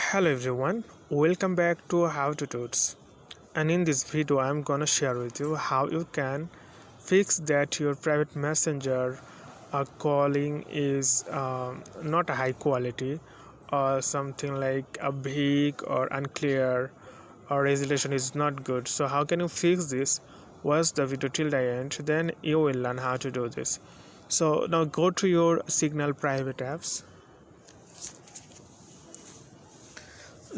Hello everyone, welcome back to How to Tuts. And in this video I'm gonna share with you how you can fix that your private messenger calling is not a high quality, or something like a vague or unclear, or resolution is not good. So how can you fix this? Watch the video till the end, then you will learn how to do this. So now go to your Signal private apps,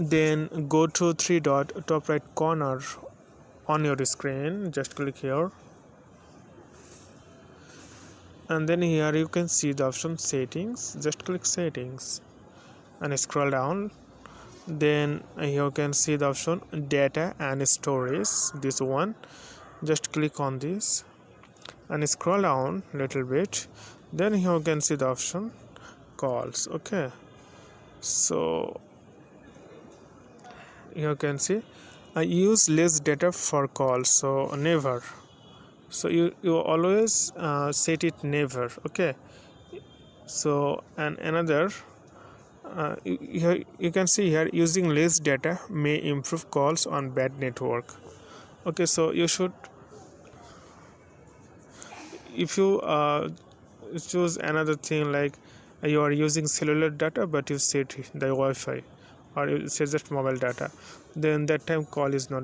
then go to three dot top right corner on your screen, just click here, and then here you can see the option settings. Just click settings and scroll down, then you can see the option data and storage, this one. Just click on this and scroll down little bit, then you can see the option calls. Okay, so you can see I use less data for calls, so never. So you always set it never. Okay, so and another you can see here, using less data may improve calls on bad network. Okay, so you should, if you choose another thing, like you are using cellular data but you set the Wi-Fi, or you set just mobile data, then that time call is not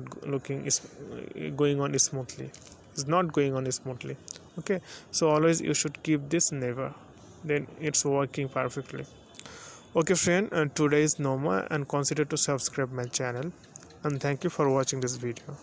going on smoothly. It's not going on smoothly. Okay, so always you should keep this never, then it's working perfectly. Okay friend, today is Noma, and consider to subscribe my channel, and thank you for watching this video.